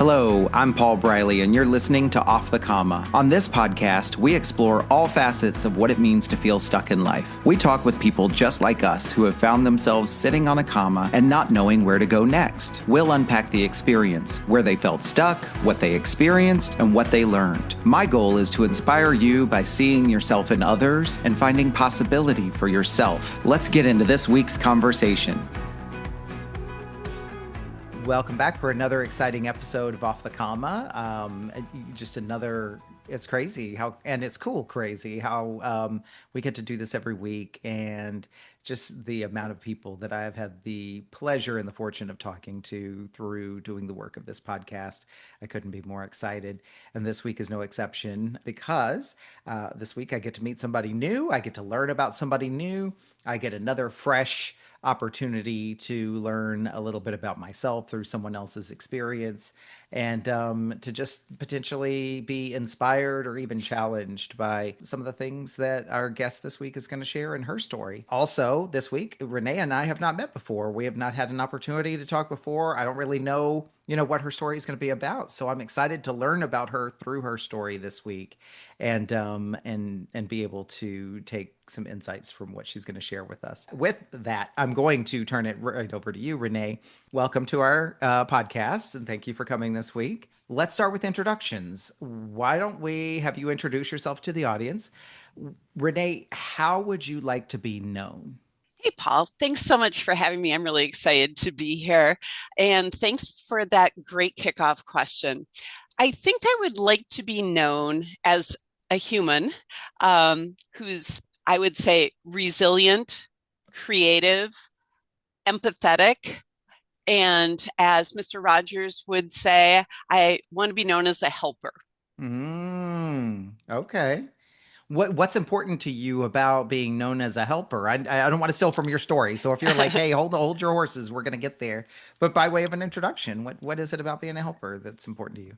Hello, I'm Paul Briley, and you're listening to Off the Comma. On this podcast, we explore all facets of what it means to feel stuck in life. We talk with people just like us who have found themselves sitting on a comma and not knowing where to go next. We'll unpack the experience, where they felt stuck, what they experienced, and what they learned. My goal is to inspire you by seeing yourself in others and finding possibility for yourself. Let's get into this week's conversation. Welcome back for another exciting episode of Off the Comma. Just another, it's crazy how, and it's cool crazy how we get to do this every week, and just the amount of people that I have had the pleasure and the fortune of talking to through doing the work of this podcast. I couldn't be more excited. And this week is no exception because this week I get to meet somebody new. I get to learn about somebody new. I get another fresh opportunity to learn a little bit about myself through someone else's experience, and to just potentially be inspired or even challenged by some of the things that our guest this week is going to share in her story. Also, this week, Renee and I have not met before. We have not had an opportunity to talk before. I don't really know, what her story is going to be about. So I'm excited to learn about her through her story this week, and be able to take some insights from what she's going to share with us. With that, I'm going to turn it right over to you, Renee. Welcome to our podcast, and thank you for coming this week. Let's start with introductions. Why don't we have you introduce yourself to the audience? Renee, how would you like to be known? Hey, Paul, thanks so much for having me. I'm really excited to be here. And thanks for that great kickoff question. I think I would like to be known as a human who's, I would say, resilient, creative, empathetic. And as Mr. Rogers would say, I want to be known as a helper. Okay. What's important to you about being known as a helper? I don't want to steal from your story. So if you're like, hey, hold your horses, we're gonna get there. But by way of an introduction, what is it about being a helper that's important to you?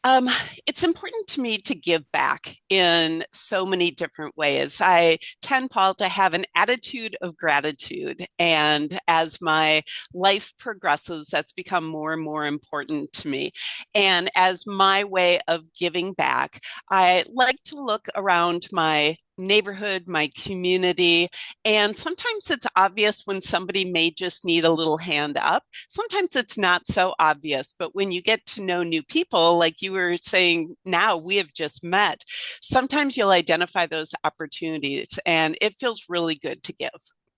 Um, it's important to me to give back in so many different ways. I tend, Paul, to have an attitude of gratitude. And as my life progresses, that's become more and more important to me. And as my way of giving back, I like to look around my neighborhood, my community. And sometimes it's obvious when somebody may just need a little hand up. Sometimes it's not so obvious, but when you get to know new people, like you were saying, now we have just met, sometimes you'll identify those opportunities and it feels really good to give.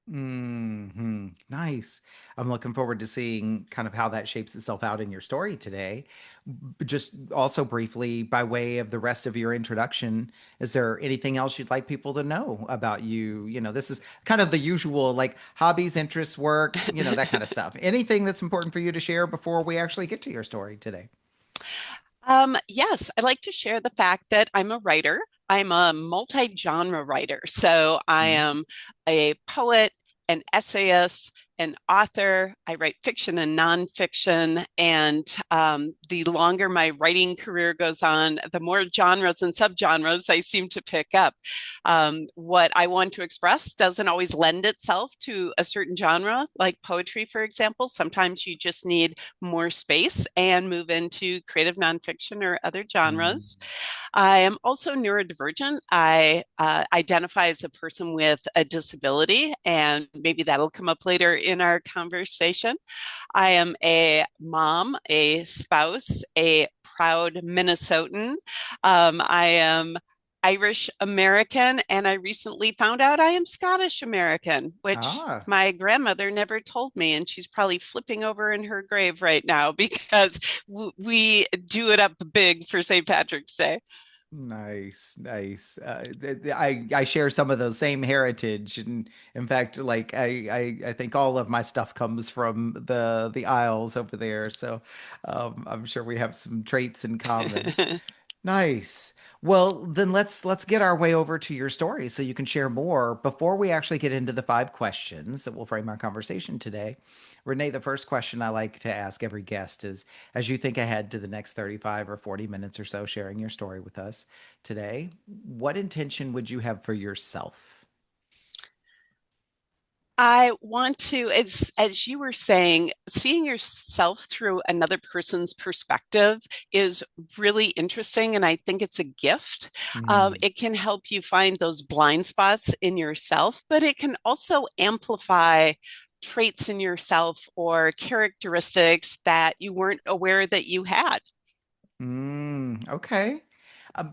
Nice. I'm looking forward to seeing kind of how that shapes itself out in your story today. Just also briefly, by way of the rest of your introduction, is there anything else you'd like people to know about you? This is kind of the usual like hobbies, interests, work, that kind of stuff. Anything that's important for you to share before we actually get to your story today? Yes, I like to share the fact that I'm a writer. I'm a multi-genre writer. So I am a poet, an essayist, an author. I write fiction and nonfiction. And the longer my writing career goes on, the more genres and subgenres I seem to pick up. What I want to express doesn't always lend itself to a certain genre, like poetry, for example. Sometimes you just need more space and move into creative nonfiction or other Mm. genres. I am also neurodivergent. I identify as a person with a disability, and maybe that'll come up later in our conversation. I am a mom, a spouse, a proud Minnesotan. I am Irish American, and I recently found out I am Scottish American, which Ah. my grandmother never told me, and she's probably flipping over in her grave right now because we do it up big for St. Patrick's Day. Nice, nice. I share some of those same heritage, and in fact, like I think all of my stuff comes from the Isles over there. So I'm sure we have some traits in common. Nice. Well, then let's get our way over to your story so you can share more. Before we actually get into the five questions that will frame our conversation today, Renee, the first question I like to ask every guest is, as you think ahead to the next 35 or 40 minutes or so sharing your story with us today, what intention would you have for yourself? I want to, as you were saying, seeing yourself through another person's perspective is really interesting, and I think it's a gift. Mm. It can help you find those blind spots in yourself, but it can also amplify traits in yourself or characteristics that you weren't aware that you had. Okay.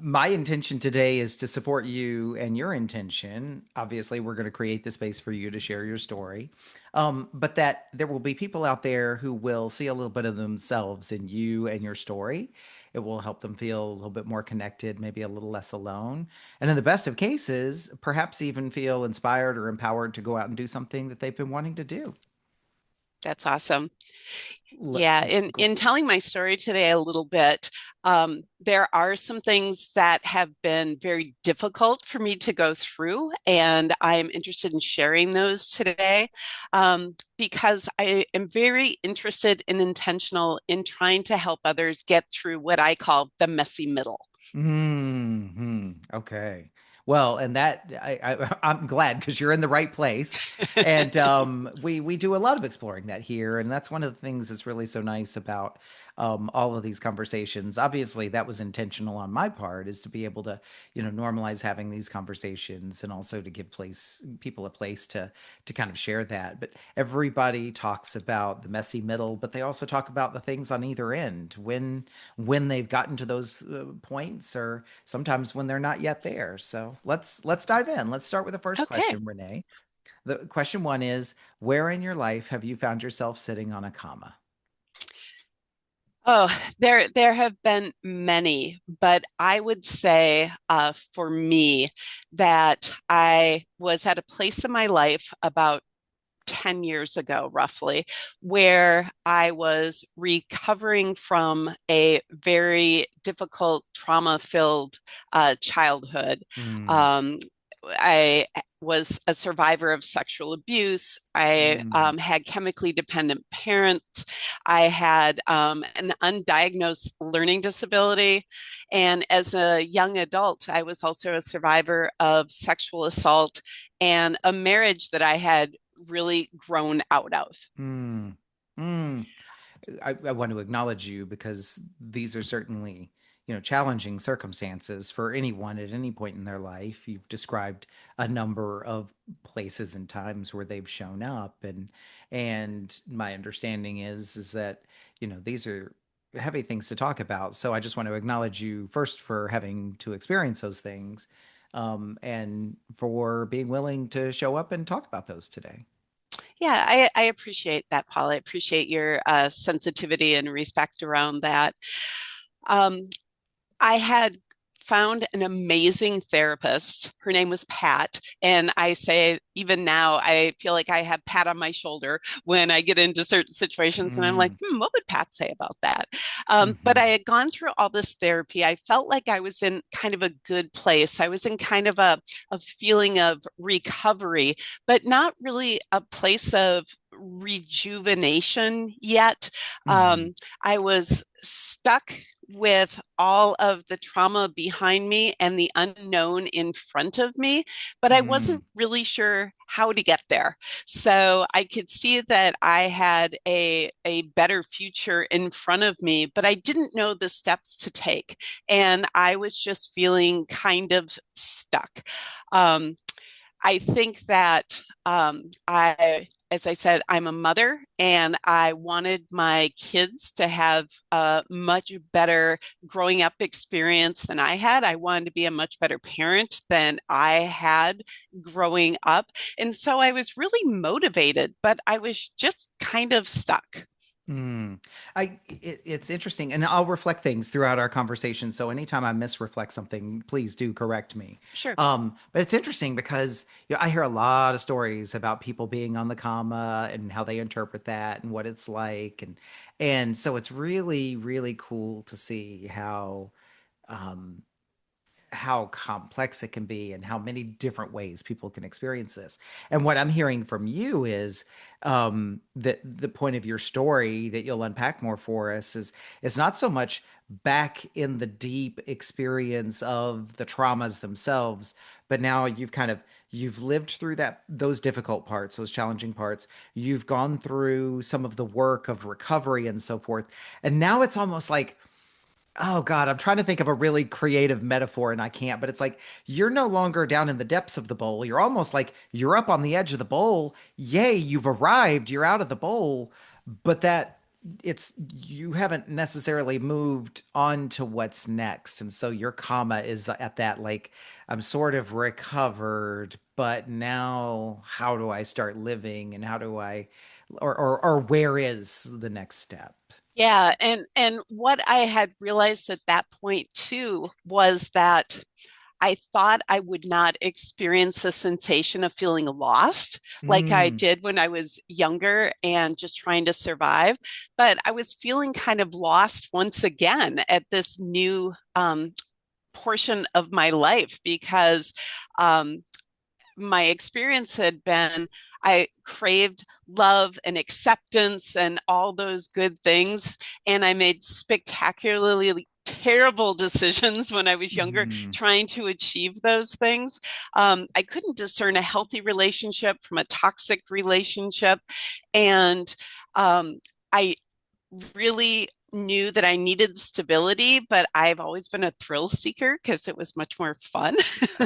My intention today is to support you and your intention. Obviously, we're going to create the space for you to share your story, but that there will be people out there who will see a little bit of themselves in you and your story. It will help them feel a little bit more connected, maybe a little less alone. And in the best of cases, perhaps even feel inspired or empowered to go out and do something that they've been wanting to do. That's awesome. L- Yeah, in telling my story today a little bit, there are some things that have been very difficult for me to go through, and I'm interested in sharing those today because I am very interested and intentional in trying to help others get through what I call the messy middle. Okay. Well, and that I'm glad because you're in the right place, and we do a lot of exploring that here, and that's one of the things that's really so nice about all of these conversations. Obviously, that was intentional on my part, is to be able to normalize having these conversations, and also to give place people a place to kind of share that. But everybody talks about the messy middle, but they also talk about the things on either end when they've gotten to those points, or sometimes when they're not yet there. So let's dive in. Let's start with the first Okay. question, Renee. The question one is, where in your life have you found yourself sitting on a comma? Oh, there have been many, but I would say for me that I was at a place in my life about 10 years ago, roughly, where I was recovering from a very difficult, trauma filled childhood. Mm, Um, I was a survivor of sexual abuse. I mm, had chemically dependent parents. I had an undiagnosed learning disability. And as a young adult, I was also a survivor of sexual assault and a marriage that I had really grown out of. mm, mm. I want to acknowledge you because these are certainly, challenging circumstances for anyone at any point in their life. You've described a number of places and times where they've shown up, and my understanding is that, these are heavy things to talk about. So I just want to acknowledge you first for having to experience those things, and for being willing to show up and talk about those today. Yeah, I appreciate that, Paul. I appreciate your sensitivity and respect around that. Um, I had found an amazing therapist. Her name was Pat. And I say, even now, I feel like I have Pat on my shoulder when I get into certain situations. And I'm like, Mm, what would Pat say about that? But I mhm, had gone through all this therapy. I felt like I was in kind of a good place. I was in kind of a feeling of recovery, but not really a place of rejuvenation yet. mhm, Um, I was stuck with all of the trauma behind me and the unknown in front of me, but I wasn't mm. really sure how to get there. So I could see that I had a better future in front of me, but I didn't know the steps to take. And I was just feeling kind of stuck. Um, I think that as I said, I'm a mother and I wanted my kids to have a much better growing up experience than I had. I wanted to be a much better parent than I had growing up. And so I was really motivated, but I was just kind of stuck. Mm. It's interesting, and I'll reflect things throughout our conversation. So anytime I misreflect something, please do correct me. Sure. But it's interesting because I hear a lot of stories about people being on the comma and how they interpret that and what it's like, and so it's really really cool to see um, how complex it can be and how many different ways people can experience this. And what I'm hearing from you is that the point of your story that you'll unpack more for us is not so much back in the deep experience of the traumas themselves, but now you've kind of You've lived through those difficult parts, those challenging parts. You've gone through some of the work of recovery and so forth. And now it's almost like, oh God, I'm trying to think of a really creative metaphor and I can't, but it's like you're no longer down in the depths of the bowl. You're almost like you're up on the edge of the bowl. Yay, you've arrived, you're out of the bowl, but that it's you haven't necessarily moved on to what's next. And so your comma is at that like I'm sort of recovered, but now how do I start living and how do I or where is the next step? Yeah, and what I had realized at that point too was that I thought I would not experience the sensation of feeling lost like I Mm, did when I was younger and just trying to survive. But I was feeling kind of lost once again at this new portion of my life because my experience had been I craved love and acceptance and all those good things. And I made spectacularly terrible decisions when I was younger mhm. trying to achieve those things. I couldn't discern a healthy relationship from a toxic relationship. And I really knew that I needed stability, but I've always been a thrill seeker because it was much more fun.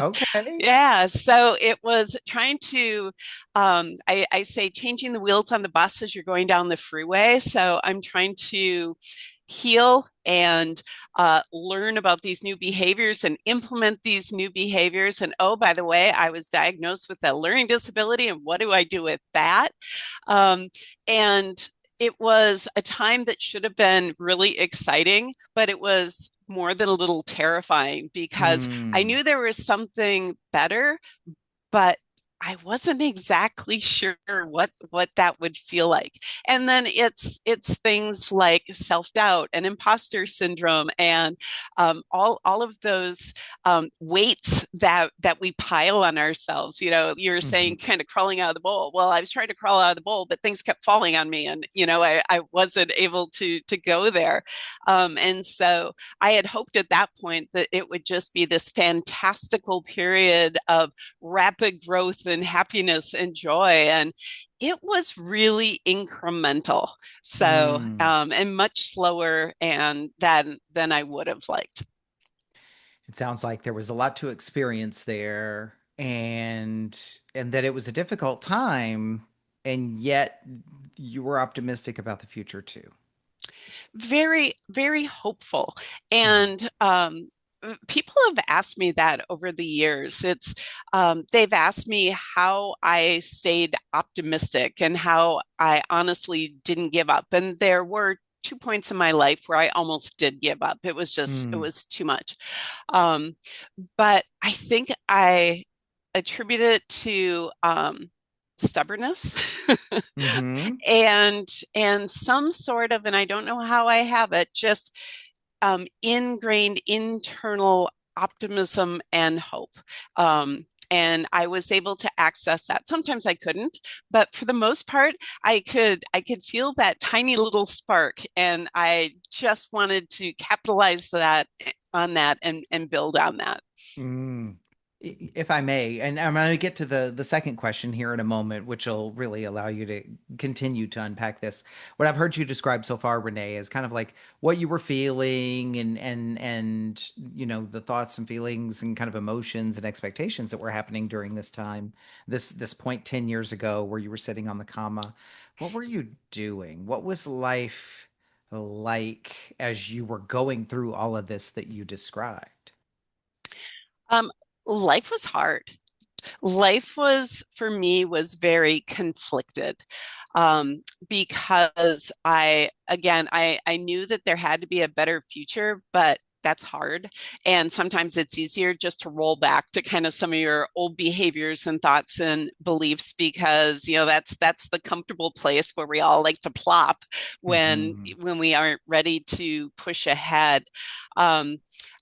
Okay. Yeah, so it was trying to, I say changing the wheels on the bus as you're going down the freeway. So I'm trying to heal and learn about these new behaviors and implement these new behaviors. And oh, by the way, I was diagnosed with a learning disability, and what do I do with that? Um, and it was a time that should have been really exciting, but it was more than a little terrifying because I Mm, knew there was something better, but I wasn't exactly sure what that would feel like. And then it's things like self-doubt and imposter syndrome and all of those weights that we pile on ourselves. You know, you're mhm, saying kind of crawling out of the bowl. Well, I was trying to crawl out of the bowl, but things kept falling on me, and I wasn't able to go there. And so I had hoped at that point that it would just be this fantastical period of rapid growth and happiness and joy. And it was really incremental. So, mm. and much slower and than I would have liked. It sounds like there was a lot to experience there and that it was a difficult time and yet you were optimistic about the future too. Very, very hopeful. Mhm. And people have asked me that over the years. They've asked me how I stayed optimistic and how I honestly didn't give up. And there were 2 points in my life where I almost did give up. It Mm. was too much. Um, but I think I attribute it to stubbornness Mhm. and some sort of, and I don't know how I have it, just ingrained internal optimism and hope. And I was able to access that. Sometimes I couldn't, but for the most part, I could feel that tiny little spark, and I just wanted to capitalize that on that and build on that. Mm. If I may, and I'm going to get to the second question here in a moment, which will really allow you to continue to unpack this. What I've heard you describe so far, Renee, is kind of like what you were feeling and the thoughts and feelings and kind of emotions and expectations that were happening during this time, this point 10 years ago where you were sitting on the comma. What were you doing? What was life like as you were going through all of this that you described? Um, Life was hard. Life was for me was very conflicted because I knew that there had to be a better future, but that's hard. And sometimes it's easier just to roll back to kind of some of your old behaviors and thoughts and beliefs because that's the comfortable place where we all like to plop Hmm. when we aren't ready to push ahead. Um,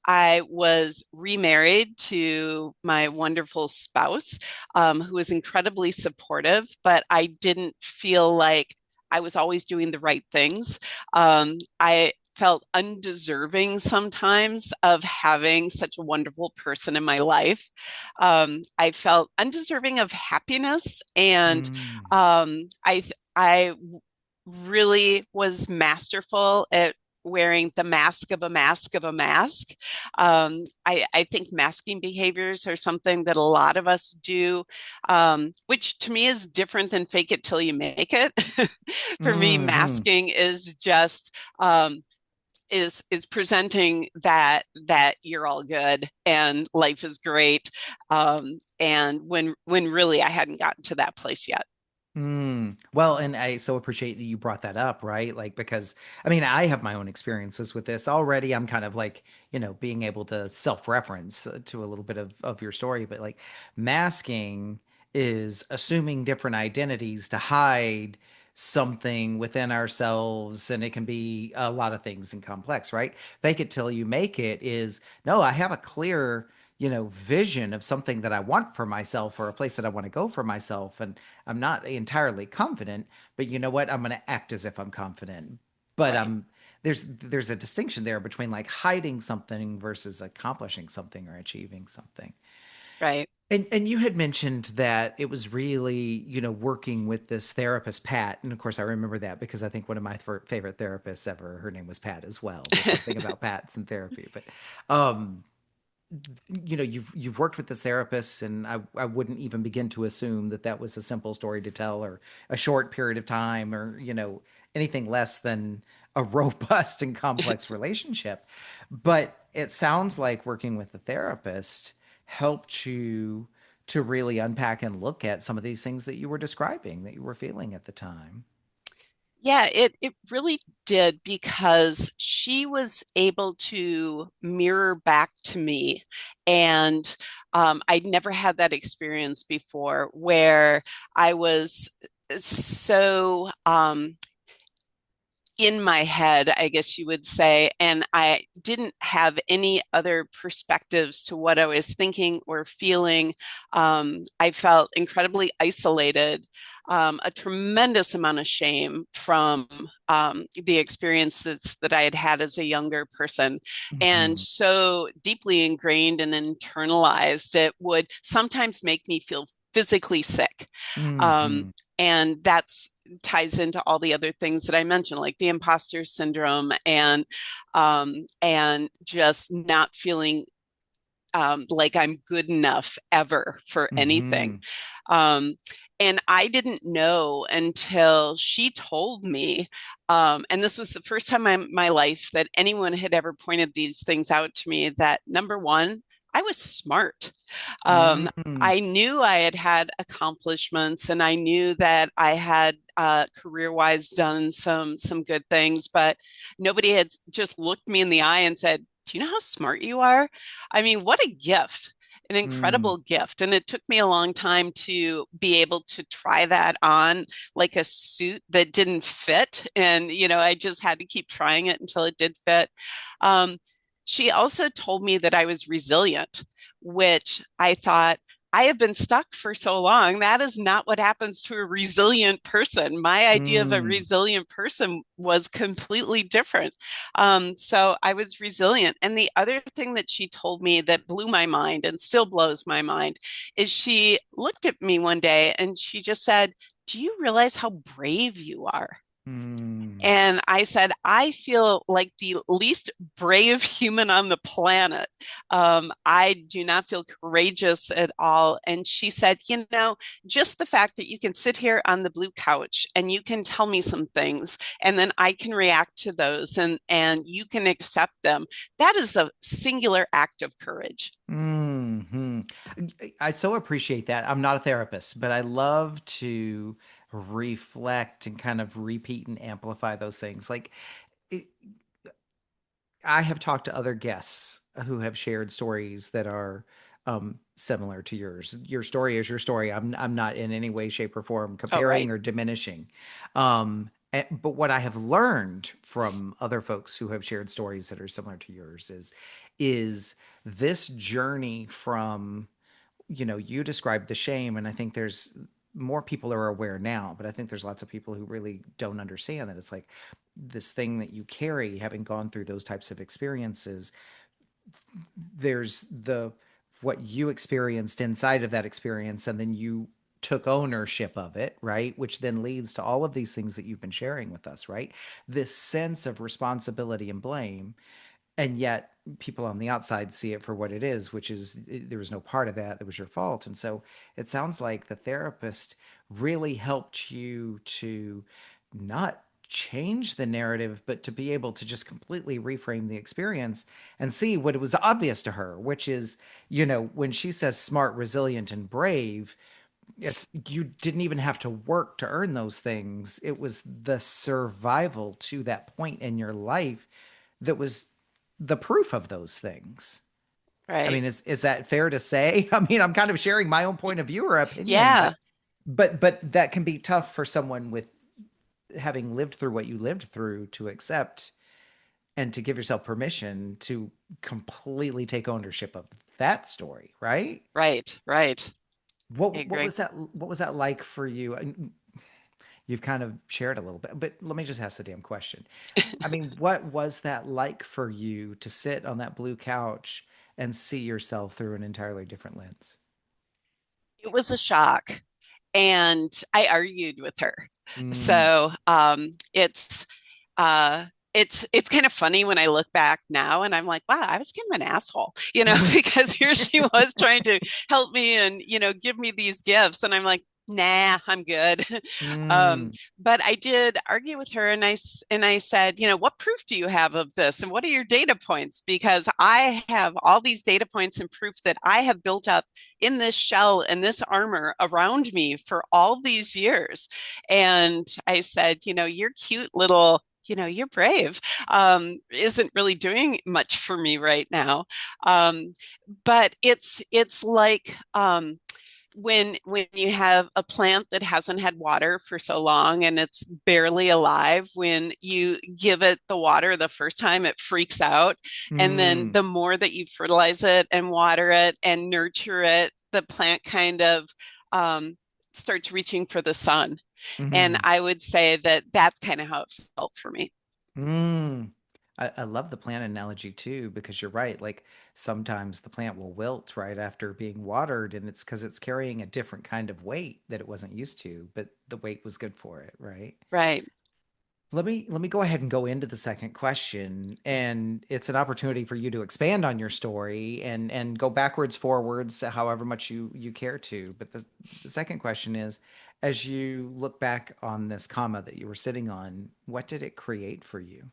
I was remarried to my wonderful spouse, who was incredibly supportive, but I didn't feel like I was always doing the right things. I felt undeserving sometimes of having such a wonderful person in my life. I felt undeserving of happiness, and Mm. I really was masterful at wearing the mask of a mask of a mask. I think masking behaviors are something that a lot of us do, which to me is different than fake it till you make it. For me, Hmm. masking is just is presenting that you're all good and life is great, and when really I hadn't gotten to that place yet. Mm. Well, and I so appreciate that you brought that up, right? Like, because I mean, I have my own experiences with this already. I'm kind of like, being able to self-reference to a little bit of your story, but like masking is assuming different identities to hide something within ourselves, and it can be a lot of things and complex, right? Fake it till you make it is no, I have a clear vision of something that I want for myself or a place that I want to go for myself. And I'm not entirely confident, but you know what? I'm going to act as if I'm confident. But Right, there's a distinction there between like hiding something versus accomplishing something or achieving something. right. And you had mentioned that it was really, working with this therapist, Pat. And of course, I remember that because I think one of my favorite therapists ever, her name was Pat as well. There's something about Pat's in therapy. But um, you've worked with this therapist, and I wouldn't even begin to assume that that was a simple story to tell or a short period of time or anything less than a robust and complex relationship. But it sounds like working with the therapist helped you to really unpack and look at some of these things that you were describing that you were feeling at the time. Yeah, it really did, because she was able to mirror back to me, and I'd never had that experience before where I was so in my head, I guess you would say, and I didn't have any other perspectives to what I was thinking or feeling. I felt incredibly isolated, a tremendous amount of shame from the experiences that I had had as a younger person, and Hmm. so deeply ingrained and internalized, it would sometimes make me feel physically sick. Um, Hmm. and that's ties into all the other things that I mentioned, like the imposter syndrome, and just not feeling like I'm good enough ever for anything. Hmm. Um, and I didn't know until she told me. And this was the first time in my life that anyone had ever pointed these things out to me, that number one, I was smart. Hmm. I knew I had had accomplishments, and I knew that I had career wise done some good things, but nobody had just looked me in the eye and said, "Do you know how smart you are?" I mean, what a gift, an Hmm. incredible gift. And it took me a long time to be able to try that on like a suit that didn't fit. And, I just had to keep trying it until it did fit. Um, she also told me that I was resilient, which I thought, I have been stuck for so long. That is not what happens to a resilient person. My idea of a Hmm. resilient person was completely different. So I was resilient. And the other thing that she told me that blew my mind and still blows my mind is she looked at me one day and she just said, "Do you realize how brave you are?" Hmm. And I said, "I feel like the least brave human on the planet. I do not feel courageous at all." And she said, just the fact that you can sit here on the blue couch and you can tell me some things, and then I can react to those, and you can accept them. That is a singular act of courage." Hmm. I so appreciate that. I'm not a therapist, but I love to reflect and kind of repeat and amplify those things. Like, it, I have talked to other guests who have shared stories that are similar to yours. Your story is your story. I'm not in any way, shape, or form Oh, right. comparing or diminishing. But what I have learned from other folks who have shared stories that are similar to yours is this journey from you described the shame, and I think there's more people are aware now, but I think there's lots of people who really don't understand that it's like this thing that you carry, having gone through those types of experiences. There's the what you experienced inside of that experience, and then you took ownership of it, right? Which then leads to all of these things that you've been sharing with us, right? This sense of responsibility and blame, and yet people on the outside see it for what it is, which is there was no part of that was your fault. And so it sounds like the therapist really helped you to not change the narrative, but to be able to just completely reframe the experience and see what it was obvious to her, which is, when she says smart, resilient, and brave, it's you didn't even have to work to earn those things. It was the survival to that point in your life that was the proof of those things. I Right. mean, is that fair to say? I mean, I'm kind of sharing my own point of view or opinion, Yeah. but that can be tough for someone with having lived through what you lived through to accept and to give yourself permission to completely take ownership of that story, right? Right. Right. I What agree. was that like for you? And you've kind of shared a little bit, but let me just ask the damn question. I mean, what was that like for you to sit on that blue couch and see yourself through an entirely different lens? It was a shock. And I argued with her. Mm. So uh, it's kind of funny when I look back now and I'm like, wow, I was kind of an asshole, because here she was trying to help me and give me these gifts, and I'm like, nah, I'm good. um, Mm. but I did argue with her, and I said, what proof do you have of this, and what are your data points? Because I have all these data points and proof that I have built up in this shell and this armor around me for all these years. And I said, you're cute little, you're brave, isn't really doing much for me right now. Um, but it's like, when you have a plant that hasn't had water for so long and it's barely alive, when you give it the water the first time, it freaks out. And then Mm. the more that you fertilize it and water it and nurture it, the plant kind of um, starts reaching for the sun. And Mm. I would say that that's kind of how it felt for me. Mm. I love the plant analogy too, because you're right. Like sometimes the plant will wilt right after being watered, and it's because it's carrying a different kind of weight that it wasn't used to, but the weight was good for it, right? Right. Let me go ahead and go into the second question, and it's an opportunity for you to expand on your story and go backwards, forwards, however much you care to. But the second question is, as you look back on this comma that you were sitting on, what did it create for you?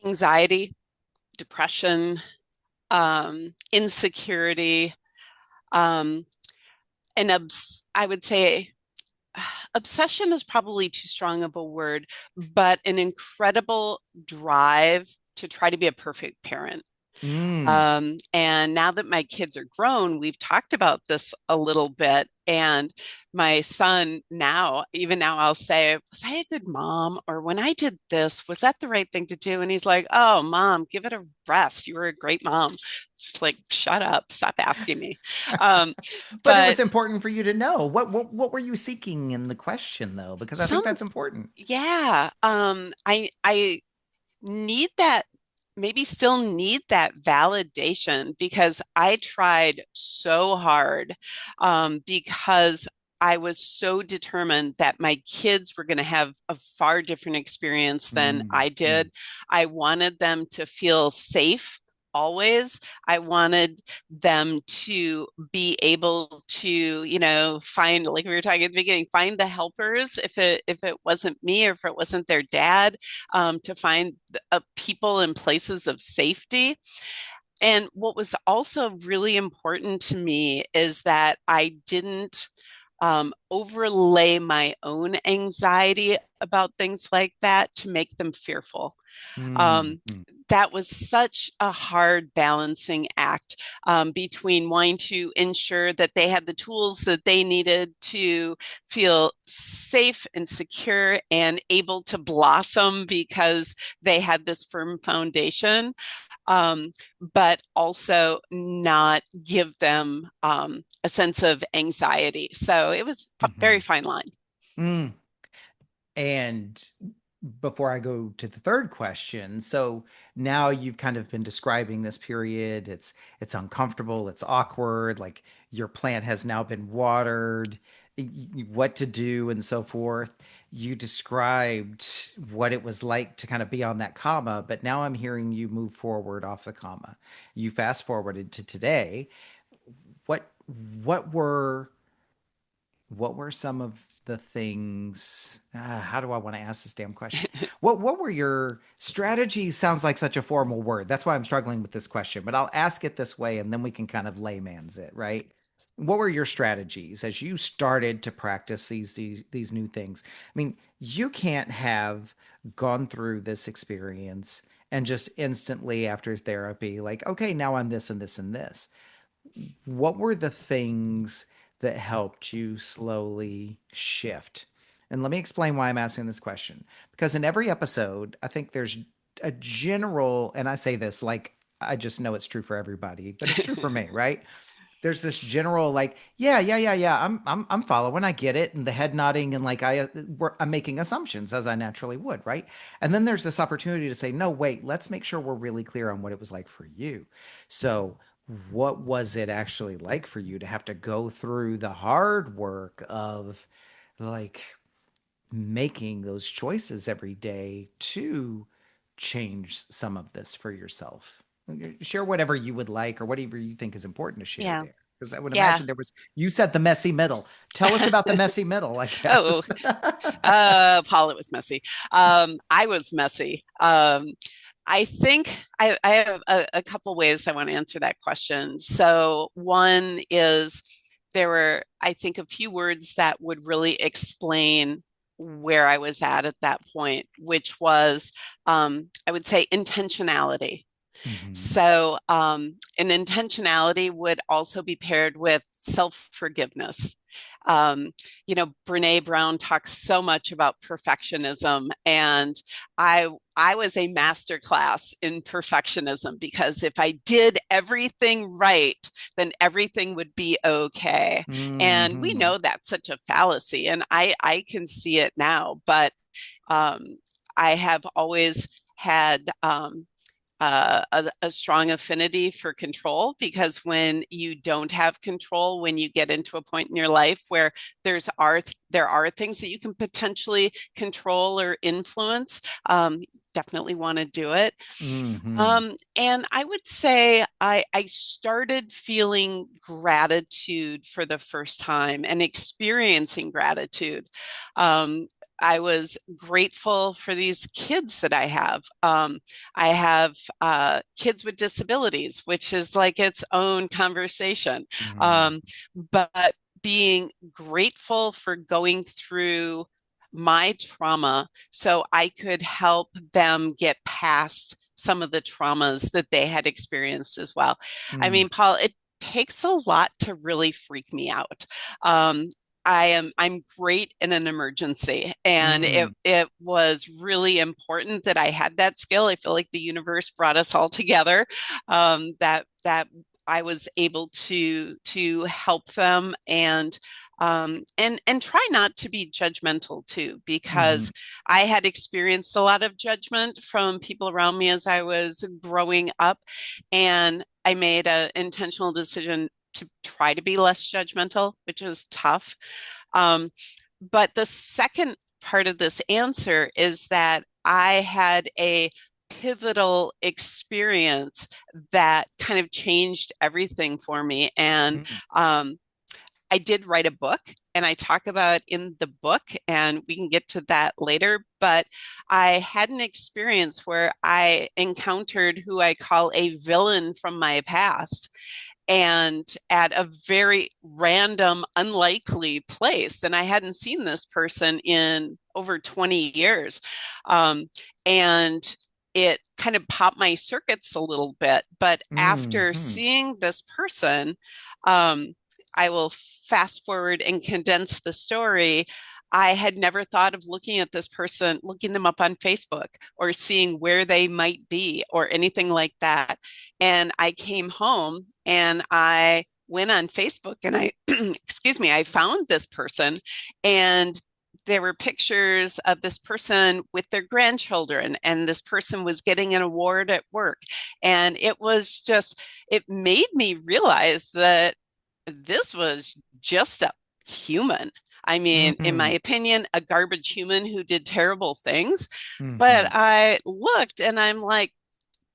Anxiety, depression, insecurity, um, and I would say obsession is probably too strong of a word, but an incredible drive to try to be a perfect parent. Mm. And now that my kids are grown, we've talked about this a little bit. And my son now, even now, I'll say, was I a good mom? Or when I did this, was that the right thing to do? And he's like, oh, mom, give it a rest. You were a great mom. It's like, shut up, stop asking me. Um, But it was but important for you to know. What were you seeking in the question though? Because I think some, that's important. yeah, I need that, maybe still need that validation, because I tried so hard, because I was so determined that my kids were going to have a far different experience than Mm. I Mm. did. I wanted them to feel safe always. I wanted them to be able to, find, like we were talking at the beginning, find the helpers if it wasn't me or if it wasn't their dad, to find people in places of safety. And what was also really important to me is that I didn't overlay my own anxiety about things like that to make them fearful. Mm. Um, Mm. that was such a hard balancing act, between wanting to ensure that they had the tools that they needed to feel safe and secure and able to blossom because they had this firm foundation, um, but also not give them a sense of anxiety. So it was a very Mhm. fine line. Mm. And before I go to the third question, so now you've kind of been describing this period. It's uncomfortable, it's awkward, like your plant has now been watered, what to do and so forth. You described what it was like to kind of be on that comma, but now I'm hearing you move forward off the comma. You fast forwarded to today. What what were what were some of the things how do I want to ask this damn question? What were your strategies? Sounds like such a formal word. That's why I'm struggling with this question, but I'll ask it this way and then we can kind of layman's it, right? What were your strategies as you started to practice these new things? I mean, you can't have gone through this experience and just instantly after therapy like, okay, now I'm this and this and this. What were the things that helped you slowly shift? And let me explain why I'm asking this question. Because in every episode, I think there's a general, and I say this like I just know it's true for everybody, but it's true for me, right? There's this general like, yeah, I'm following, I get it, and the head nodding, and like I'm making assumptions as I naturally would, right? And then there's this opportunity to say, no, wait, let's make sure we're really clear on what it was like for you. So, what was it actually like for you to have to go through the hard work of like making those choices every day to change some of this for yourself? Share whatever you would like or whatever you think is important to share Yeah. there. Because I would Yeah. imagine there was, you said the messy middle. Tell us about the messy middle, I Oh, guess. Paul, it was messy. I was messy. I think I have a couple ways I want to answer that question. So, one is there were, I think, a few words that would really explain where I was at that point, which was, I would say, intentionality. Hmm. So, an intentionality would also be paired with self forgiveness. Um, Brene Brown talks so much about perfectionism, and I was a master class in perfectionism because if I did everything right, then everything would be okay. And we Hmm. know that's such a fallacy, and I can see it now, but um, I have always had a strong affinity for control because when you don't have control, when you get into a point in your life where there are things that you can potentially control or influence, definitely want to do it. Hmm. And I would say I started feeling gratitude for the first time and experiencing gratitude. Um, I was grateful for these kids that I have. I have kids with disabilities, which is like its own conversation. Hmm. Um, but being grateful for going through my trauma so I could help them get past some of the traumas that they had experienced as well. I Hmm. mean, Paul, it takes a lot to really freak me out. Um, I'm great in an emergency, and Hmm. it was really important that I had that skill. I feel like the universe brought us all together. That I was able to help them and try not to be judgmental too, Hmm. because I had experienced a lot of judgment from people around me as I was growing up, and I made an intentional decision to try to be less judgmental, which was tough. Um, but the second part of this answer is that I had a pivotal experience that kind of changed everything for me. And Hmm. um, I did write a book, and I talk about in the book, and we can get to that later. But I had an experience where I encountered who I call a villain from my past, and at a very random, unlikely place. And I hadn't seen this person in over 20 years. Um, and it kind of popped my circuits a little bit. But after Hmm. seeing this person, um, I will fast forward and condense the story. I had never thought of looking at this person, looking them up on Facebook or seeing where they might be or anything like that. And I came home and I went on Facebook and I, excuse me, I found this person, and there were pictures of this person with their grandchildren, and this person was getting an award at work. And it was just, it made me realize that this was just a human. I mean, in my Hmm. opinion, a garbage human who did terrible things. But Hmm. I looked and I'm like,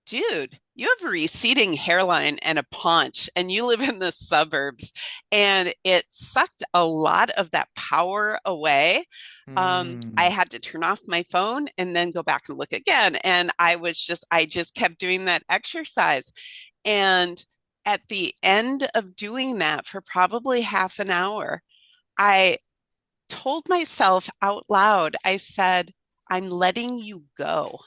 dude, you have a receding hairline and a paunch, and you live in the suburbs. And it sucked a lot of that power away. I Hmm. had to turn off my phone and then go back and look again. And I just kept doing that exercise. And at the end of doing that for probably half an hour, I told myself out loud, I said, I'm letting you go.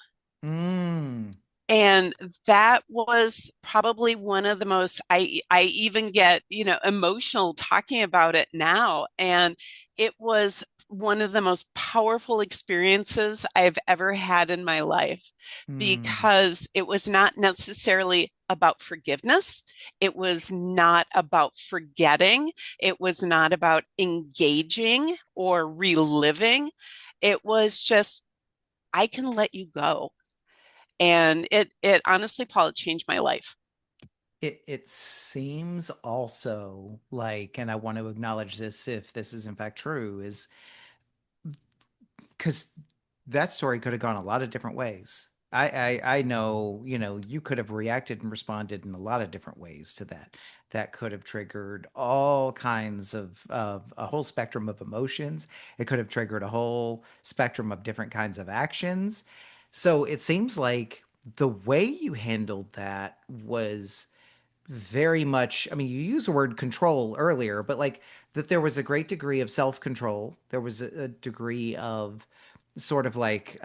Hmm. And that was probably one of the most, I even get, emotional talking about it now. And it was one of the most powerful experiences I've ever had in my life, Hmm. because it was not necessarily about forgiveness. It was not about forgetting. It was not about engaging or reliving. It was just, I can let you go. And it honestly, Paul, it changed my life. It seems also like, and I want to acknowledge this if this is in fact true, is because that story could have gone a lot of different ways. I know, you could have reacted and responded in a lot of different ways to that. That could have triggered all kinds of a whole spectrum of emotions. It could have triggered a whole spectrum of different kinds of actions. So it seems like the way you handled that was very much, I mean, you used the word control earlier, but like that there was a great degree of self-control. There was a degree of sort of like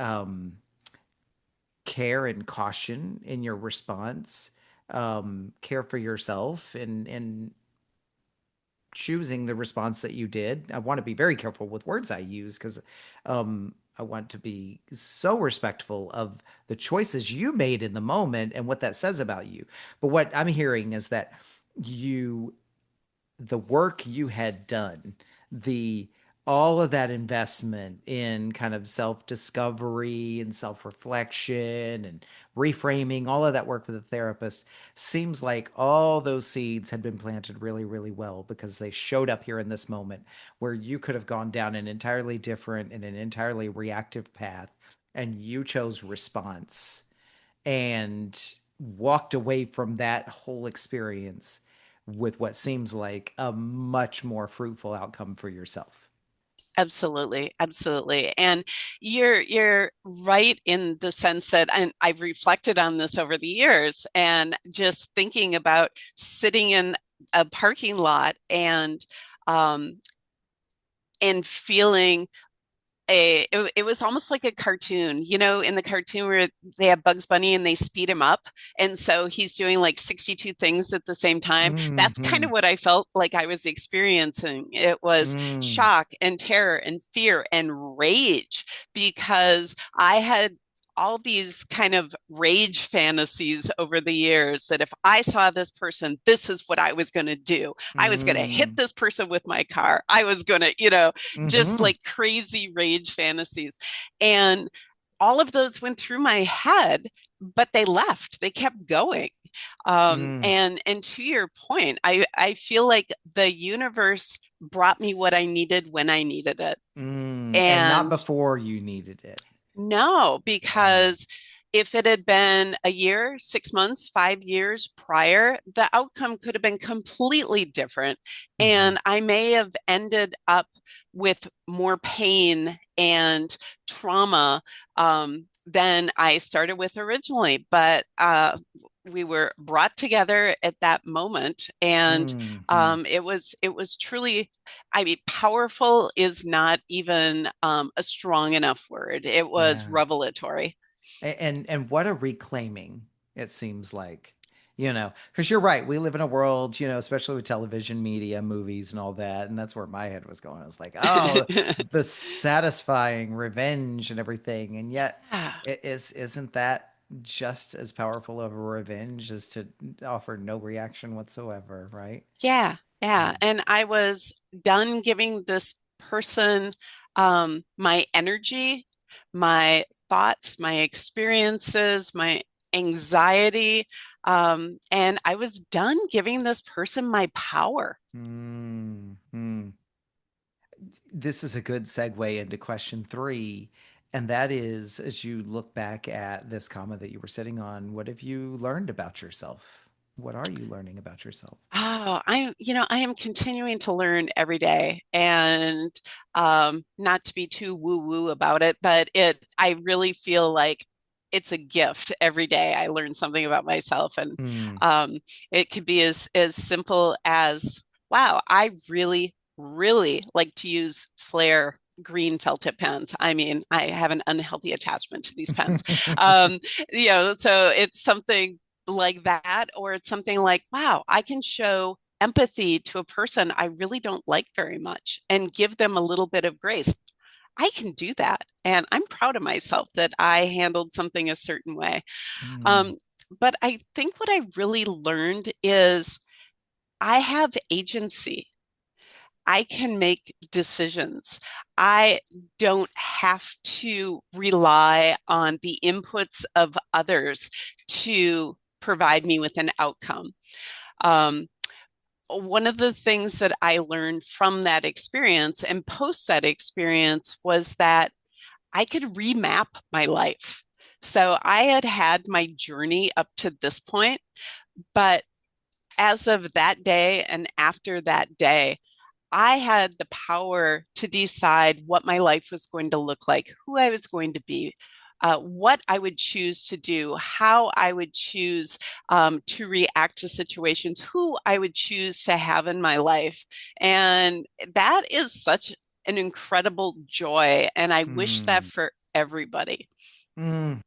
care and caution in your response, care for yourself and choosing the response that you did. I want to be very careful with words I use because I want to be so respectful of the choices you made in the moment and what that says about you. But what I'm hearing is that you the work you had done, the all of that investment in kind of self-discovery and self-reflection and reframing, all of that work with a therapist seems like all those seeds had been planted really, really well because they showed up here in this moment where you could have gone down an entirely different and an entirely reactive path and you chose response and walked away from that whole experience with what seems like a much more fruitful outcome for yourself. Absolutely, absolutely. And you're right in the sense that, and I've reflected on this over the years, and just thinking about sitting in a parking lot um and feeling it was almost like a cartoon, in the cartoon where they have Bugs Bunny and they speed him up. And so he's doing like 62 things at the same time. That's kind Mm-hmm. of what I felt like I was experiencing. It was Mm. shock and terror and fear and rage, because I had all these kind of rage fantasies over the years that if I saw this person, this is what I was going to do. I was going to hit Mm. this person with my car. I was going to, just Mm-hmm. like crazy rage fantasies. And all of those went through my head, but they left. They kept going. Mm. And to your point, I feel like the universe brought me what I needed when I needed it. Mm. And not And before you needed it. no, Yeah. because if it had been a year, 6 months, 5 years prior, the outcome could have been completely different. Mm-hmm. And I may have ended up with more pain and trauma than I started with originally. But we were brought together at that moment, and Mm-hmm. it was truly, I mean, powerful is not even a strong enough word. It was Yeah. revelatory. And what a reclaiming it seems like, because you're right, we live in a world, especially with television media, movies and all that, and that's where my head was going. I was like, oh, the satisfying revenge and everything, and yet isn't that just as powerful of a revenge as to offer no reaction whatsoever, right? Yeah, yeah. Yeah. And I was done giving this person my energy, my thoughts, my experiences, my anxiety. And I was done giving this person my power. Mm. This is a good segue into question three. And that is, as you look back at this comma that you were sitting on, what have you learned about yourself? What are you learning about yourself? Oh, I am continuing to learn every day, and not to be too woo-woo about it, but I really feel like it's a gift every day. I learn something about myself, and Mm. um, it could be as simple as, wow, I really, really like to use flare green felt tip pens. I mean, I have an unhealthy attachment to these pens. Um, so it's something like that, or it's something like, wow, I can show empathy to a person I really don't like very much and give them a little bit of grace. I can do that. And I'm proud of myself that I handled something a certain way. Mm. Um, but I think what I really learned is I have agency. I can make decisions. I don't have to rely on the inputs of others to provide me with an outcome. Um, One of the things that I learned from that experience and post that experience was that I could remap my life. So I had had my journey up to this point, but as of that day and after that day, I had the power to decide what my life was going to look like, who I was going to be, what I would choose to do, how I would choose to react to situations, who I would choose to have in my life. And that is such an incredible joy. And I wish that Mm. for everybody. Mm.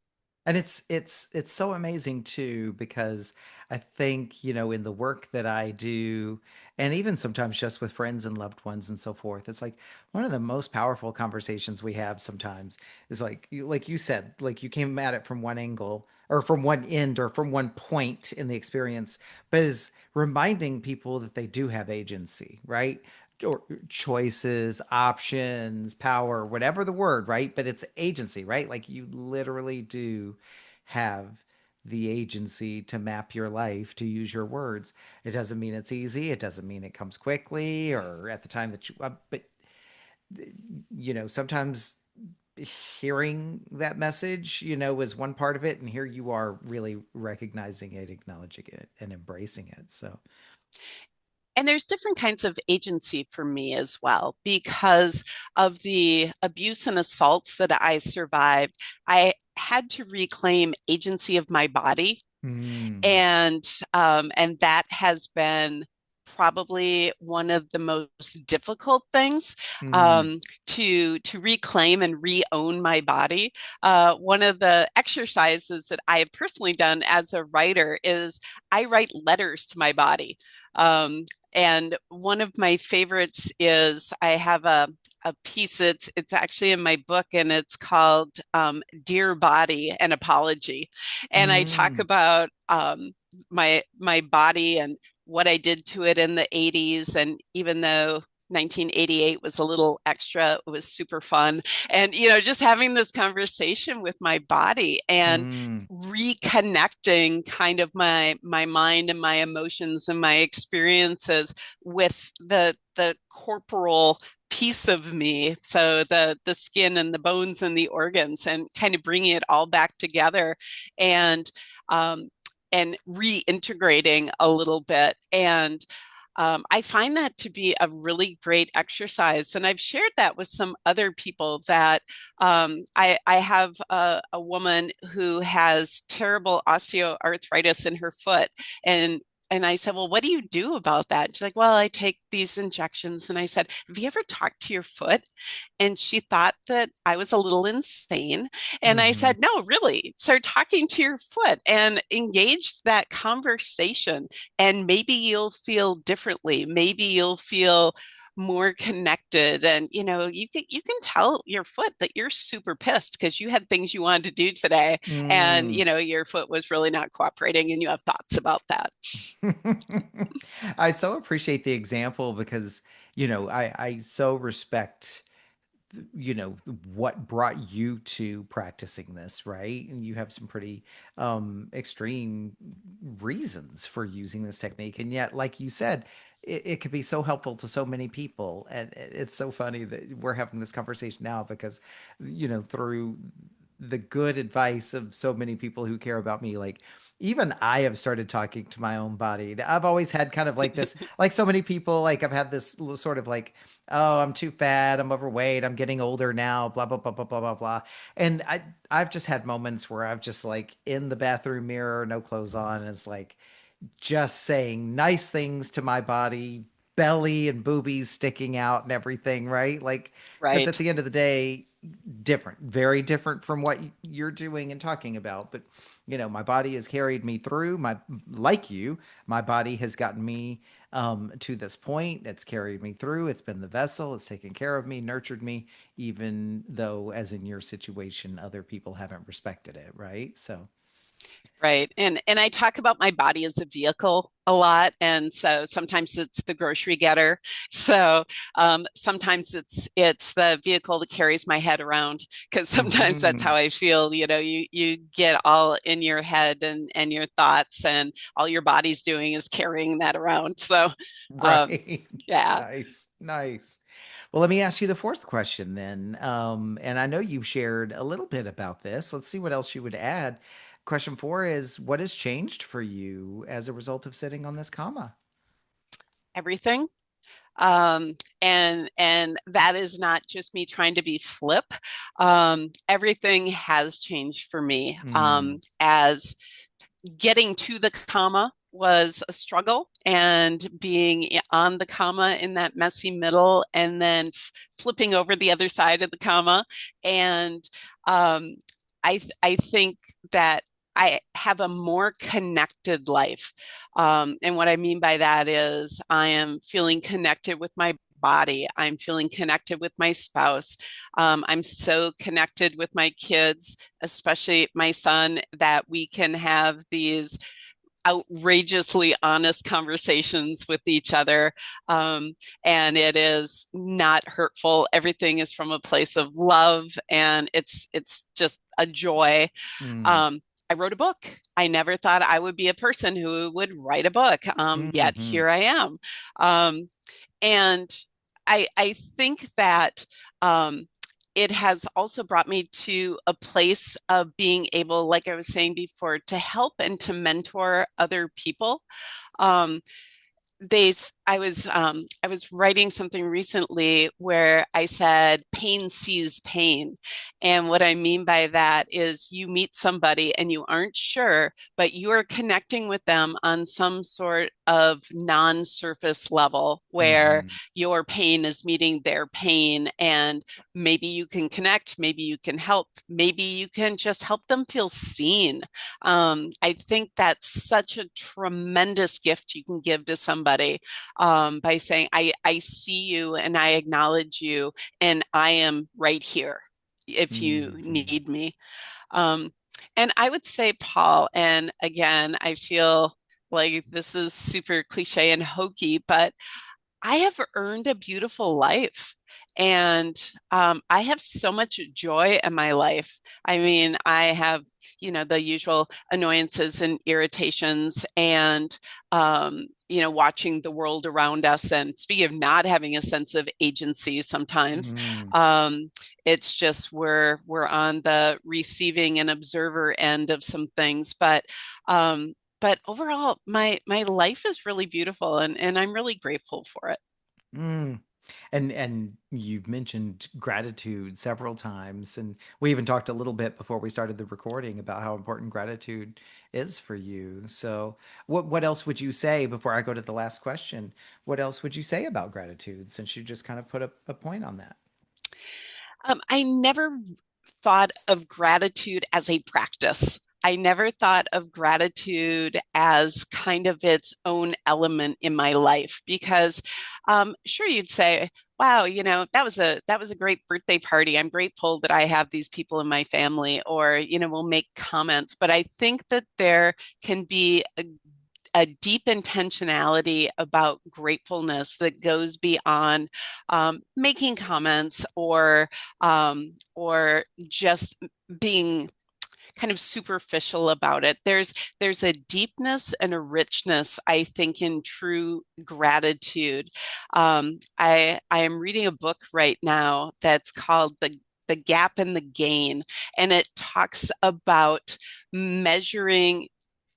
And it's so amazing too because I think, in the work that I do and even sometimes just with friends and loved ones and so forth, it's like one of the most powerful conversations we have sometimes is like you said, like you came at it from one angle or from one end or from one point in the experience, but is reminding people that they do have agency, right? Or choices, options, power, whatever the word, right? But it's agency, right? Like you literally do have the agency to map your life, to use your words. It doesn't mean it's easy. It doesn't mean it comes quickly or at the time that but sometimes hearing that message, is one part of it. And here you are really recognizing it, acknowledging it, and embracing it. So, And there's different kinds of agency for me as well because of the abuse and assaults that I survived. I had to reclaim agency of my body, mm, and that has been probably one of the most difficult things, mm, um, to reclaim and re-own my body. One of the exercises that I have personally done as a writer is I write letters to my body. Um, and one of my favorites is I have a piece it's actually in my book, and it's called "Dear Body: An Apology," and I talk mm, about my body and what I did to it in the 80s. And even though 1988 was a little extra, it was super fun. And, just having this conversation with my body and mm, reconnecting kind of my mind and my emotions and my experiences with the corporal piece of me, so the skin and the bones and the organs, and kind of bringing it all back together, and um, and reintegrating a little bit. And I find that to be a really great exercise. And I've shared that with some other people that I have a woman who has terrible osteoarthritis in her foot. And I said, well, what do you do about that? She's like, well, I take these injections. And I said, have you ever talked to your foot? And she thought that I was a little insane. And I mm-hmm. said, no, really, start talking to your foot and engage that conversation. And maybe you'll feel differently. Maybe you'll feel more connected. And you can tell your foot that you're super pissed because you had things you wanted to do today, and Mm. your foot was really not cooperating, and you have thoughts about that. I so appreciate the example because, I so respect you know, what brought you to practicing this, right? And you have some pretty extreme reasons for using this technique. And yet, like you said, it could be so helpful to so many people. And it's so funny that we're having this conversation now because, you know, through the good advice of so many people who care about me, like even I have started talking to my own body. I've always had kind of like this, like so many people, like I've had this sort of like, oh, I'm too fat, I'm overweight, I'm getting older now, blah blah blah blah blah blah blah. And I've just had moments where I've just like in the bathroom mirror, no clothes on, and it's like just saying nice things to my body, belly and boobies sticking out and everything, right? Like, because at Right. the end of the day, different, very different from what you're doing and talking about. But, you know, my body has carried me through like you, my body has gotten me to this point. It's carried me through. It's been the vessel. It's taken care of me, nurtured me, even though, as in your situation, other people haven't respected it, right? So, Right. And I talk about my body as a vehicle a lot. And so sometimes it's the grocery getter. So sometimes it's the vehicle that carries my head around because sometimes that's how mhm, I feel. You know, you get all in your head and your thoughts, and all your body's doing is carrying that around. So um, right. yeah. Nice, nice. Well, let me ask you the fourth question then. And I know you've shared a little bit about this. Let's see what else you would add. Question four is, what has changed for you as a result of sitting on this comma? Everything. And that is not just me trying to be flip. Everything has changed for me. Mm, As getting to the comma was a struggle, and being on the comma in that messy middle, and then flipping over the other side of the comma. And um, I think that I have a more connected life. And what I mean by that is I am feeling connected with my body. I'm feeling connected with my spouse. I'm so connected with my kids, especially my son, that we can have these outrageously honest conversations with each other. Um, and it is not hurtful. Everything is from a place of love, and it's just a joy. mm, um, I wrote a book. I never thought I would be a person who would write a book, yet mhm, here I am. Um, and I think that um, it has also brought me to a place of being able, like I was saying before, to help and to mentor other people. Um, they I was writing something recently where I said pain sees pain. And what I mean by that is you meet somebody and you aren't sure, but you are connecting with them on some sort of non-surface level where mhm, your pain is meeting their pain, and maybe you can connect, maybe you can help, maybe you can just help them feel seen. I think that's such a tremendous gift you can give to somebody, by saying, I see you and I acknowledge you, and I am right here if you mhm, need me. Um, and I would say, Paul, and again, I feel like this is super cliche and hokey, but I have earned a beautiful life. And I have so much joy in my life. I mean, I have, the usual annoyances and irritations, and, watching the world around us. And speaking of not having a sense of agency sometimes, mm. um, it's just we're on the receiving and observer end of some things. But overall, my life is really beautiful, and I'm really grateful for it. Mm. And you've mentioned gratitude several times, and we even talked a little bit before we started the recording about how important gratitude is for you. So, what else would you say before I go to the last question? What else would you say about gratitude since you just kind of put a point on that? I never thought of gratitude as a practice. I never thought of gratitude as kind of its own element in my life because, sure, you'd say, "Wow, that was a great birthday party. I'm grateful that I have these people in my family," or we'll make comments. But I think that there can be a deep intentionality about gratefulness that goes beyond making comments or just being kind of superficial about it. There's a deepness and a richness, I think, in true gratitude. I am reading a book right now that's called the Gap and the Gain, and it talks about measuring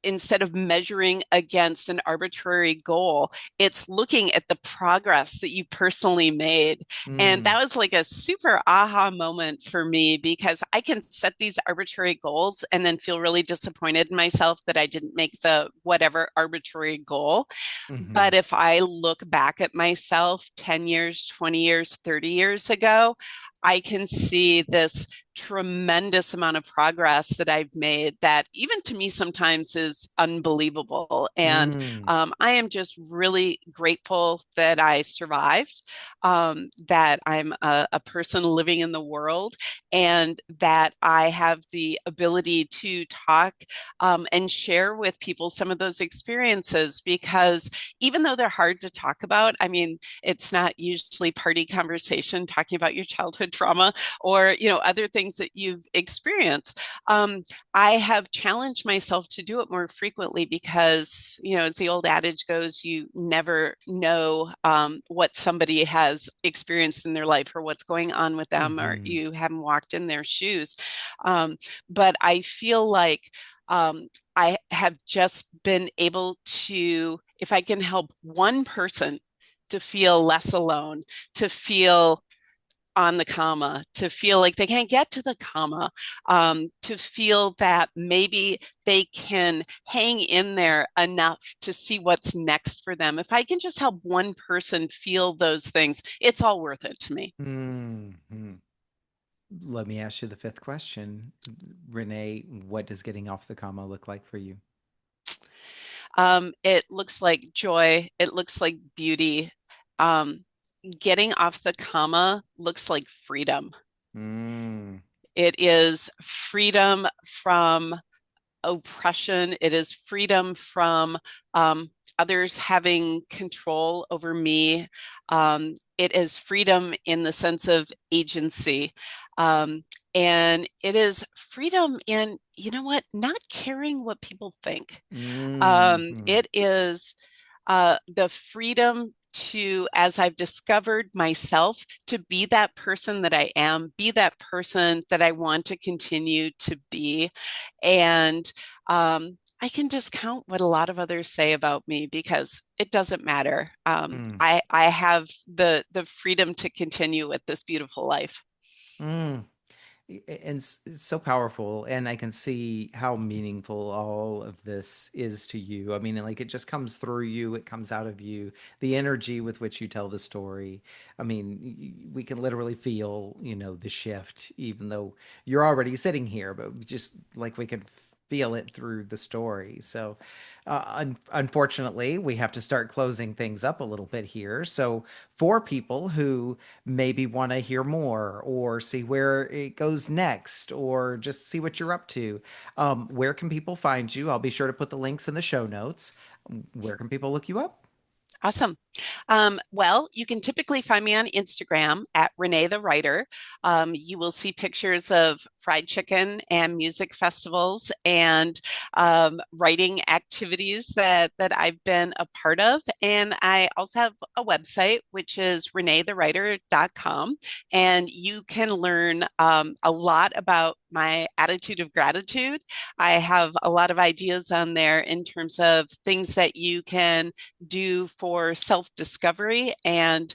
instead of measuring against an arbitrary goal, it's looking at the progress that you personally made. And Mm, that was like a super aha moment for me because I can set these arbitrary goals and then feel really disappointed in myself that I didn't make the whatever arbitrary goal. hmm But if I look back at myself 10 years, 20 years, 30 years ago, I can see this tremendous amount of progress that I've made that even to me sometimes is unbelievable. And mm, I am just really grateful that I survived, that I'm a person living in the world, and that I have the ability to talk and share with people some of those experiences because even though they're hard to talk about, I mean, it's not usually party conversation talking about your childhood trauma or, other things that you've experienced. Um, I have challenged myself to do it more frequently because, as the old adage goes, you never know what somebody has experienced in their life or what's going on with them, or hmm you haven't walked in their shoes. But I feel like I have just been able to, if I can help one person to feel less alone, to feel on the comma, to feel like they can't get to the comma, to feel that maybe they can hang in there enough to see what's next for them. If I can just help one person feel those things, it's all worth it to me. hmm Let me ask you the fifth question. Renee, what does getting off the comma look like for you? It looks like joy, it looks like beauty. Um, Getting off the comma looks like freedom. Mm, It is freedom from oppression. It is freedom from others having control over me. It is freedom in the sense of agency. Um, and it is freedom in, not caring what people think. hmm It is the freedom to, as I've discovered myself, to be that person that I am, be that person that I want to continue to be. And I can discount what a lot of others say about me because it doesn't matter. mm, I have the freedom to continue with this beautiful life. mm. And it's so powerful, and I can see how meaningful all of this is to you. I mean, like it just comes through you, it comes out of you, the energy with which you tell the story. I mean, we can literally feel, the shift, even though you're already sitting here, but just like we can feel it through the story. So, unfortunately, we have to start closing things up a little bit here. So, for people who maybe want to hear more or see where it goes next or just see what you're up to, where can people find you? I'll be sure to put the links in the show notes. Where can people look you up? Awesome. Well, you can typically find me on Instagram at Renee the Writer. You will see pictures of fried chicken and music festivals and writing activities that I've been a part of. And I also have a website, which is reneethewriter.com. And you can learn a lot about my attitude of gratitude. I have a lot of ideas on there in terms of things that you can do for self discovery and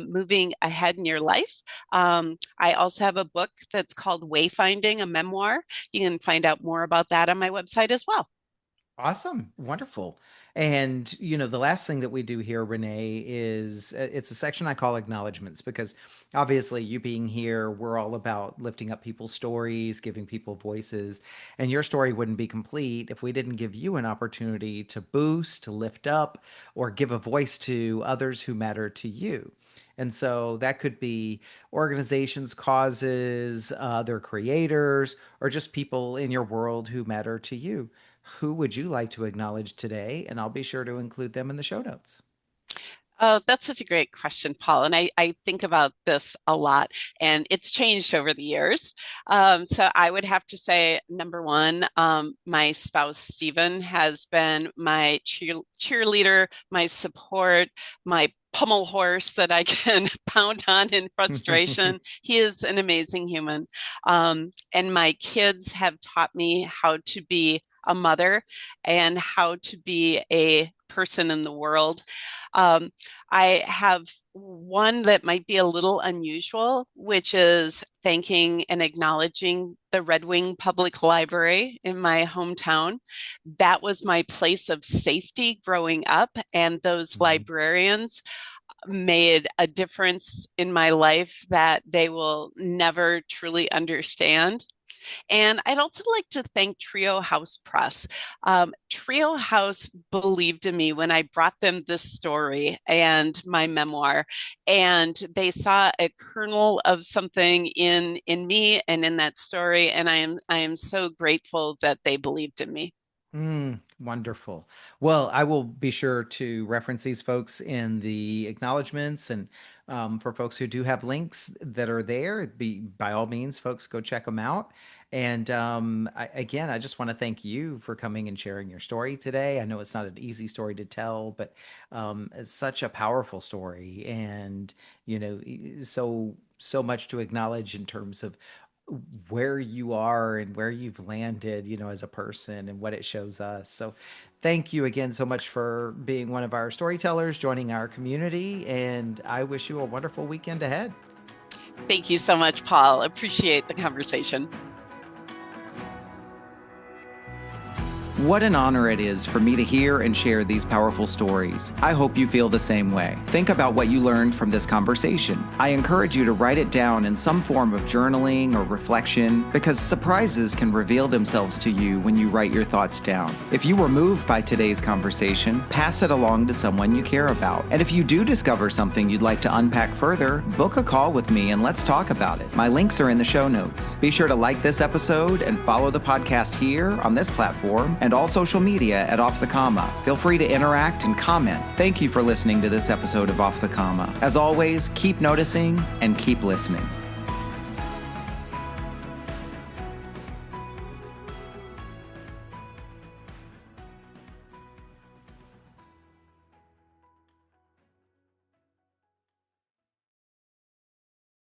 moving ahead in your life. I also have a book that's called Wayfinding, a memoir. You can find out more about that on my website as well. Awesome. Wonderful. And, the last thing that we do here, Renee, is it's a section I call acknowledgments because obviously, you being here, we're all about lifting up people's stories, giving people voices. And your story wouldn't be complete if we didn't give you an opportunity to boost, to lift up, or give a voice to others who matter to you. And so that could be organizations, causes, their creators, or just people in your world who matter to you. Who would you like to acknowledge today? And I'll be sure to include them in the show notes. Oh, that's such a great question, Paul. And I think about this a lot, and it's changed over the years. So I would have to say, number one, my spouse, Stephen, has been my cheerleader, my support, my pummel horse that I can pound on in frustration. He is an amazing human. And my kids have taught me how to be a mother and how to be a person in the world. Um, I have one that might be a little unusual, which is thanking and acknowledging the Red Wing Public Library in my hometown. That was my place of safety growing up, and those Mhm. librarians made a difference in my life that they will never truly understand. And I'd also like to thank Trio House Press. Trio House believed in me when I brought them this story and my memoir, and they saw a kernel of something in me and in that story. And I am so grateful that they believed in me. Wonderful. Well, I will be sure to reference these folks in the acknowledgments, and for folks who do have links that are there, be by all means, folks, go check them out. And again, I just want to thank you for coming and sharing your story today. I know it's not an easy story to tell, but it's such a powerful story, and so much to acknowledge in terms of where you are and where you've landed, as a person and what it shows us. So thank you again so much for being one of our storytellers, joining our community, and I wish you a wonderful weekend ahead. Thank you so much, Paul. Appreciate the conversation. What an honor it is for me to hear and share these powerful stories. I hope you feel the same way. Think about what you learned from this conversation. I encourage you to write it down in some form of journaling or reflection, because surprises can reveal themselves to you when you write your thoughts down. If you were moved by today's conversation, pass it along to someone you care about. And if you do discover something you'd like to unpack further, book a call with me and let's talk about it. My links are in the show notes. Be sure to like this episode and follow the podcast here on this platform and all social media at Off the Comma. Feel free to interact and comment. Thank you for listening to this episode of Off the Comma. As always, keep noticing and keep listening.